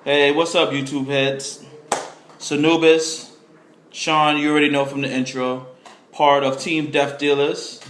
Hey, what's up, YouTube heads? Sanubis, Sean, you already know from the intro. Part of Team Death Dealers.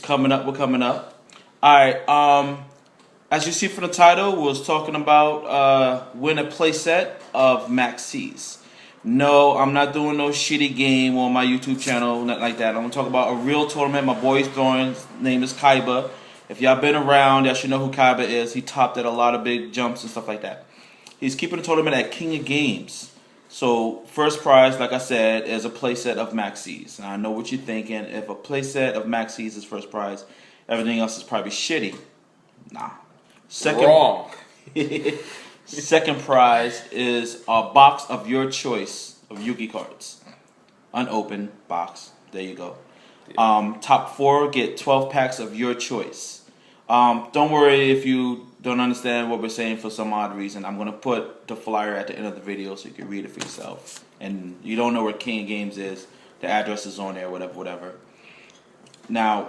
We're coming up. Alright, as you see from the title, we was talking about win a playset of Maxx. No, I'm not doing no shitty game on my YouTube channel, nothing like that. I'm gonna talk about a real tournament my boy's throwing. His name is Kaiba. If y'all been around, y'all should know who Kaiba is. He topped at a lot of big jumps and stuff like that. He's keeping the tournament at King of Games. So first prize, like I said, is a playset of Maxx. And I know what you're thinking. If a playset of Maxx is first prize, everything else is probably shitty. Nah. Wrong. Second prize is a box of your choice of Yugi cards. Unopened box. There you go. Top 4 get 12 packs of your choice. Don't worry if you don't understand what we're saying for some odd reason. I'm going to put the flyer at the end of the video so you can read it for yourself. And you don't know where King of Games is, the address is on there, whatever. Now,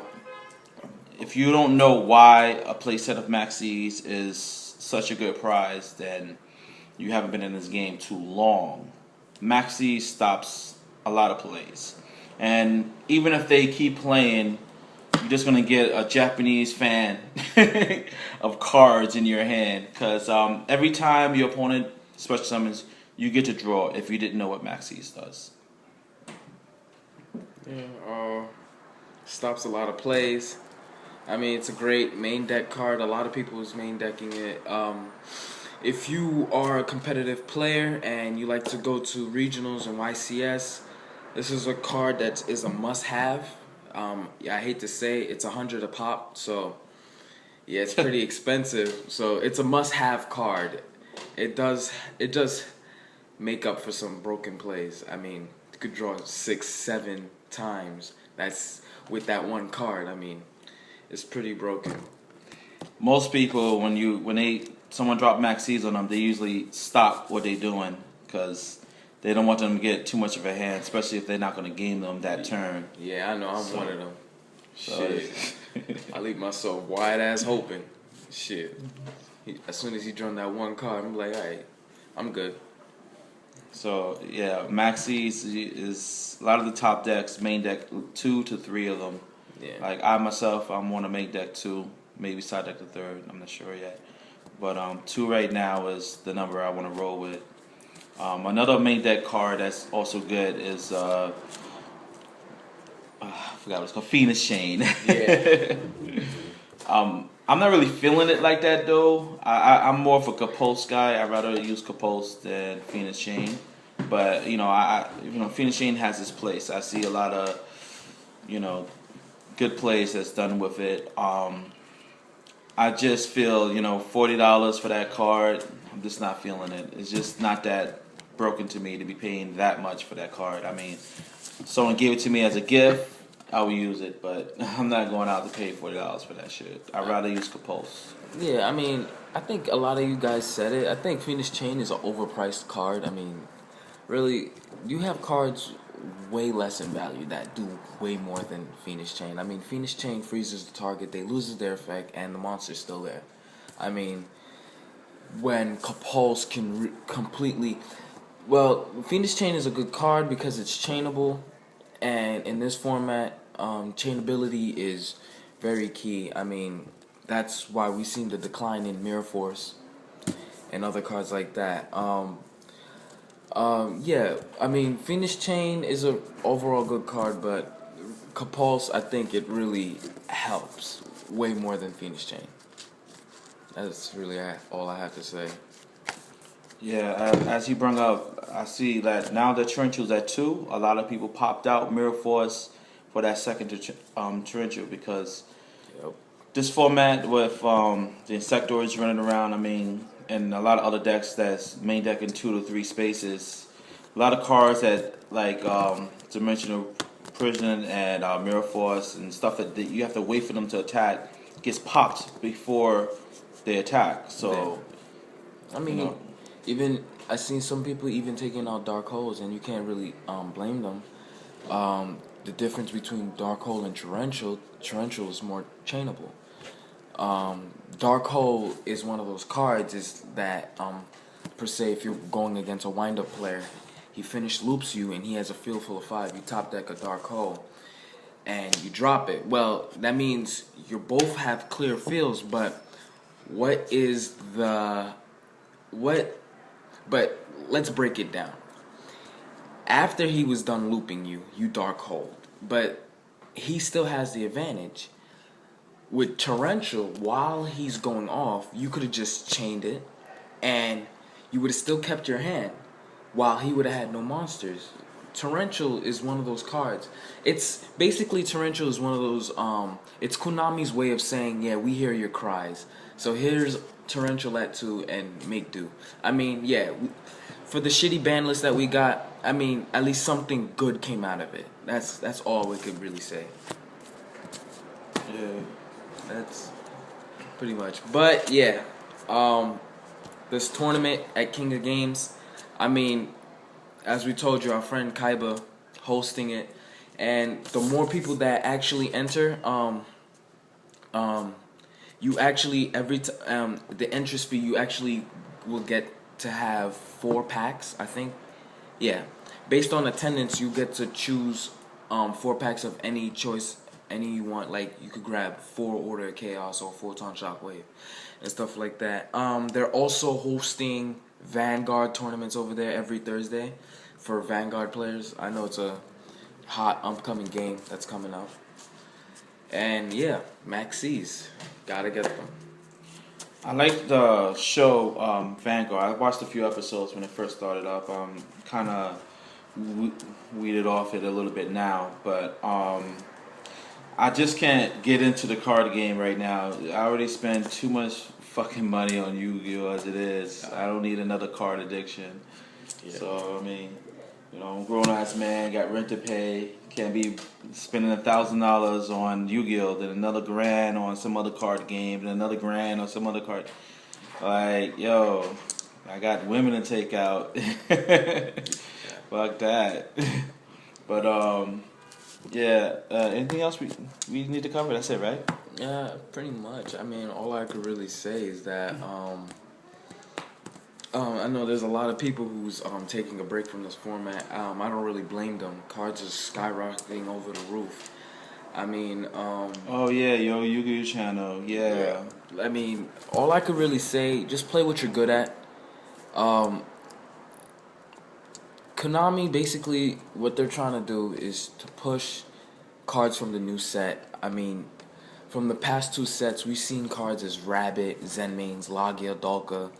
if you don't know why a playset of Maxx is such a good prize, then you haven't been in this game too long. Maxx stops a lot of plays. And even if they keep playing, you're just going to get a Japanese fan of cards in your hand. Because every time your opponent special summons, you get to draw if you didn't know what Maxx does. Yeah, stops a lot of plays. I mean, it's a great main deck card. A lot of people is main decking it. If you are a competitive player and you like to go to regionals and YCS, this is a card that is a must-have. I hate to say it's $100 a pop, so yeah, it's pretty expensive. So it's a must-have card. It does make up for some broken plays. I mean, you could draw 6-7 times. That's with that one card. I mean, it's pretty broken. Most people, when someone drop Maxx on them, they usually stop what they're doing because they don't want them to get too much of a hand, especially if they're not going to game them that turn. Yeah, I know. I'm one of them. Shit. I leave myself wide ass hoping. Shit. As soon as he drawn that one card, I'm like, alright, I'm good. So, yeah, Maxx is a lot of the top decks, main deck 2 to 3 of them. Yeah. Like I myself, I'm on a main deck 2, maybe side deck the 3rd. I'm not sure yet. But 2 right now is the number I want to roll with. Another main deck card that's also good is I forgot what it's called, Phoenix Chain. Yeah. I'm not really feeling it like that though. I'm more of a Kapulse guy. I'd rather use Kapulse than Phoenix Chain. But Phoenix Chain has its place. I see a lot of good plays that's done with it. I just feel $40 for that card. I'm just not feeling it. It's just not that broken to me to be paying that much for that card. I mean, someone gave it to me as a gift, I will use it, but I'm not going out to pay $40 for that shit. I'd rather use Kapulse. Yeah, I mean, I think a lot of you guys said it. I think Phoenix Chain is an overpriced card. I mean, really, you have cards way less in value that do way more than Phoenix Chain. I mean, Phoenix Chain freezes the target, they loses their effect, and the monster's still there. I mean, when Kapulse can completely... Well, Phoenix Chain is a good card because it's chainable, and in this format, chainability is very key. I mean, that's why we've seen the decline in Mirror Force and other cards like that. Yeah, I mean, Phoenix Chain is a overall good card, but Kapulse, I think it really helps way more than Phoenix Chain. That's really all I have to say. Yeah, as you brought up, I see that now that Torrential's at 2, a lot of people popped out Mirror Force for that second Torrential because this format with the Insectoids running around, I mean, and a lot of other decks that's main deck in 2 to 3 spaces, a lot of cards that like Dimensional Prison and Mirror Force and stuff that you have to wait for them to attack gets popped before they attack. So, I mean, even I seen some people even taking out Dark Holes, and you can't really blame them. The difference between Dark Hole and Torrential is more chainable. Dark Hole is one of those cards is that per se, if you're going against a wind-up player, he finish loops you and he has a field full of 5. You top deck a dark hole and you drop it. Well, that means you both have clear fields, but what is the what? But let's break it down. After he was done looping you, you dark holed, but he still has the advantage. With Torrential, while he's going off, you could have just chained it, and you would have still kept your hand, while he would have had no monsters. Torrential is one of those cards. It's basically Torrential is one of those. It's Konami's way of saying, yeah, we hear your cries. So here's Torrential at 2 and make do. I mean, yeah, for the shitty ban list that we got, I mean, at least something good came out of it. That's all we could really say. Yeah. That's pretty much. But yeah, this tournament at King of Games, I mean, as we told you, our friend Kaiba hosting it, and the more people that actually enter, you actually the entrance fee, you actually will get to have 4 packs, I think. Yeah, based on attendance, you get to choose 4 packs of any choice. Any you want, like you could grab 4 Order of Chaos or Photon Shockwave and stuff like that. They're also hosting Vanguard tournaments over there every Thursday for Vanguard players. I know it's a hot upcoming game that's coming up. And yeah, Maxx, gotta get them. I like the show Vanguard. I watched a few episodes when it first started up. Kind of weeded off it a little bit now, but I just can't get into the card game right now. I already spend too much fucking money on Yu-Gi-Oh! As it is. I don't need another card addiction. Yeah. So, I mean, you know, I'm a grown-ass man, got rent to pay. Can't be spending $1,000 on Yu-Gi-Oh! Then another grand on some other card game, then another grand on some other card. Like, yo, I got women to take out. Fuck that. But, yeah, anything else we need to cover? That's it, right? Yeah, pretty much. I mean, all I could really say is that I know there's a lot of people who's taking a break from this format. I don't really blame them. Cards are skyrocketing over the roof. I mean, oh yeah, yo, Yu-Gi-Oh channel, yeah. I mean, all I could really say, just play what you're good at. Konami, basically, what they're trying to do is to push cards from the new set. I mean, from the past 2 sets, we've seen cards as Rabbit, Zenmaines, Logia, Dolka,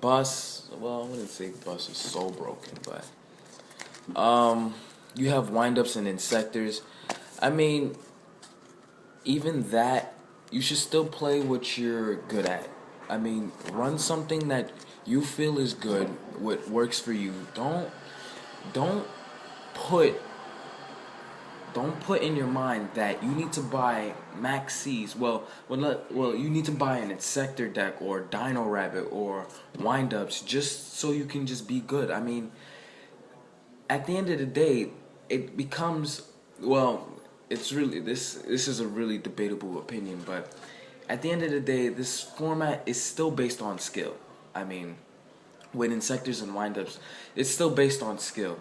Bus. Well, I wouldn't say Bus is so broken, but you have windups and Insectors. I mean, even that, you should still play what you're good at. I mean, run something that you feel is good, what works for you. Don't put in your mind that you need to buy Maxx. Well, you need to buy an Insector deck or Dino Rabbit or windups just so you can just be good. I mean, at the end of the day, it becomes, well, it's really this is a really debatable opinion, but at the end of the day, this format is still based on skill. I mean, with Insectors and windups, it's still based on skill.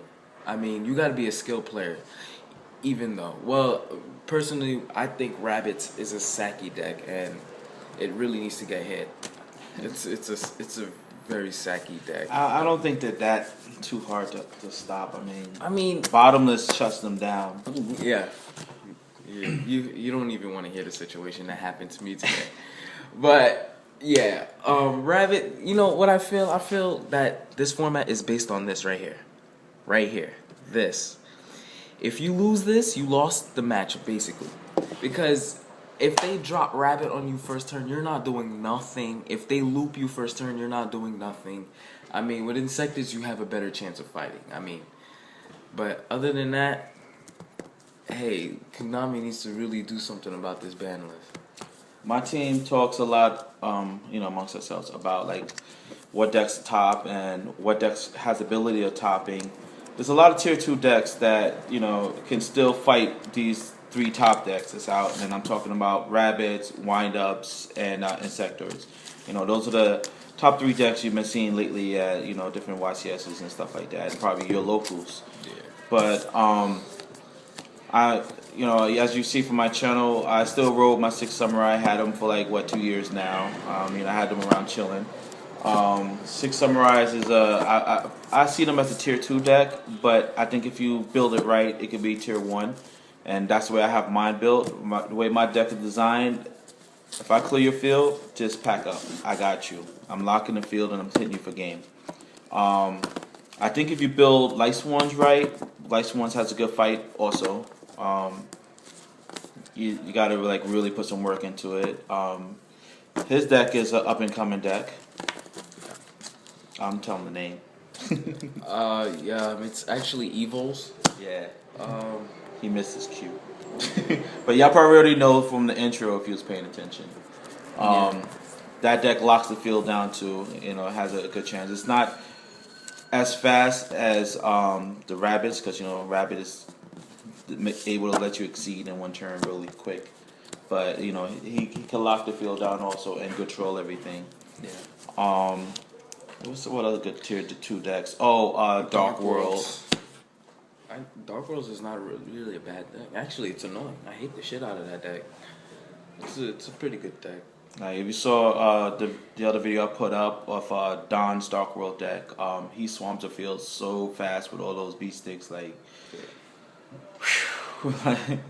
I mean, you got to be a skill player, even though. Well, personally, I think Rabbits is a sacky deck, and it really needs to get hit. It's a very sacky deck. I don't think that too hard to stop. I mean, Bottomless shuts them down. Yeah. You don't even want to hear the situation that happened to me today. But yeah, Rabbit, you know what I feel? I feel that this format is based on this right here. Right here. This. If you lose this, you lost the match, basically. Because if they drop Rabbit on you first turn, you're not doing nothing. If they loop you first turn, you're not doing nothing. I mean, with Insectors, you have a better chance of fighting. I mean, but other than that, hey, Konami needs to really do something about this ban list. My team talks a lot, amongst ourselves about like what decks top and what decks has ability of topping. There's a lot of tier 2 decks that can still fight these 3 top decks that's out, and I'm talking about Rabbits, Windups, and Insectors. Those are top 3 decks you've been seeing lately at different YCSs and stuff like that, and probably your locals. Yeah. But I as you see from my channel, I still rode my 6 Samurai. I had them for like 2 years now. I had them around chilling. 6 Samurais is I see them as a tier 2 deck, but I think if you build it right, it could be tier 1, and that's the way I have mine built. The way my deck is designed, if I clear your field, just pack up. I got you. I'm locking the field and I'm hitting you for game. I think if you build Light Swans right, Light Swans has a good fight also. You got to really put some work into it. His deck is an up and coming deck. I'm telling the name. Yeah, it's actually Evils. Yeah. He missed his cue. But y'all probably already know from the intro if you was paying attention. That deck locks the field down too. It has a good chance. It's not as fast as the Rabbits, because Rabbit is able to let you exceed in one turn really quick. But he can lock the field down also and control everything. Yeah. What other good tier 2 decks? Dark Worlds. Dark Worlds is not really a bad deck. Actually, it's annoying. I hate the shit out of that deck. It's a pretty good deck. If you saw the other video I put up of Don's Dark World deck, he swamps the field so fast with all those beast sticks.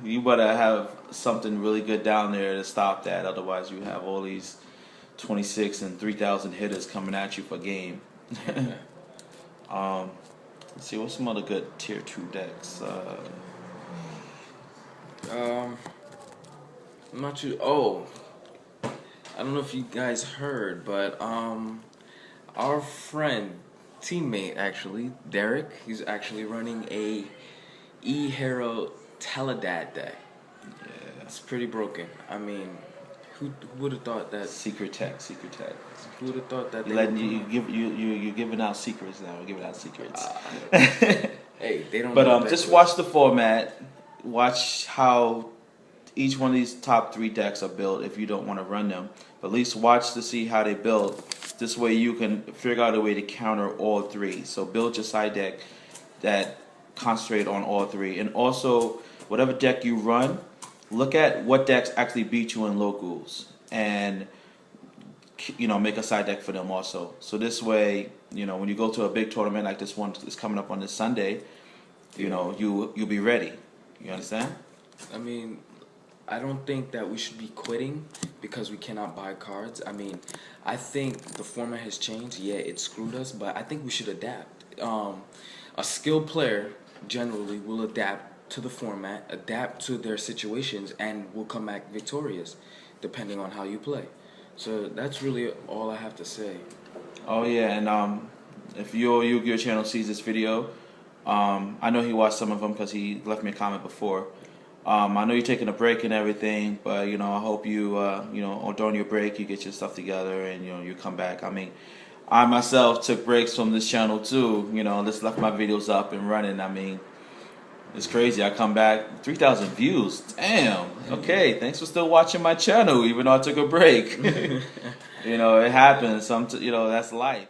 You better have something really good down there to stop that. Otherwise, you have all these 26 and 3,000 hitters coming at you for game. Let's see, what's some other good tier 2 decks? I'm not too. Oh, I don't know if you guys heard, but our friend, teammate actually, Derek, he's actually running a E-Hero Teledad deck. Yeah, it's pretty broken. I mean, who would have thought that? Secret tech. Who would have thought that? You're giving out secrets now. We're giving out secrets. Hey, they don't. But just watch the format. Watch how each one of these top 3 decks are built. If you don't want to run them, but at least watch to see how they build. This way you can figure out a way to counter all 3. So build your side deck that concentrate on all 3, and also whatever deck you run, look at what decks actually beat you in locals, and make a side deck for them also. So this way, when you go to a big tournament like this one is coming up on this Sunday, you'll be ready. You understand? I mean, I don't think that we should be quitting because we cannot buy cards. I mean, I think the format has changed. Yeah, it screwed us, but I think we should adapt. A skilled player generally will adapt to the format, adapt to their situations, and will come back victorious, depending on how you play. So that's really all I have to say. Oh yeah, and if your Yu-Gi-Oh channel sees this video, I know he watched some of them because he left me a comment before. I know you're taking a break and everything, but I hope you during your break you get your stuff together and you come back. I mean, I myself took breaks from this channel too. Just left my videos up and running. I mean, it's crazy. I come back, 3,000 views. Damn. Okay, thanks for still watching my channel, even though I took a break. It happens. That's life.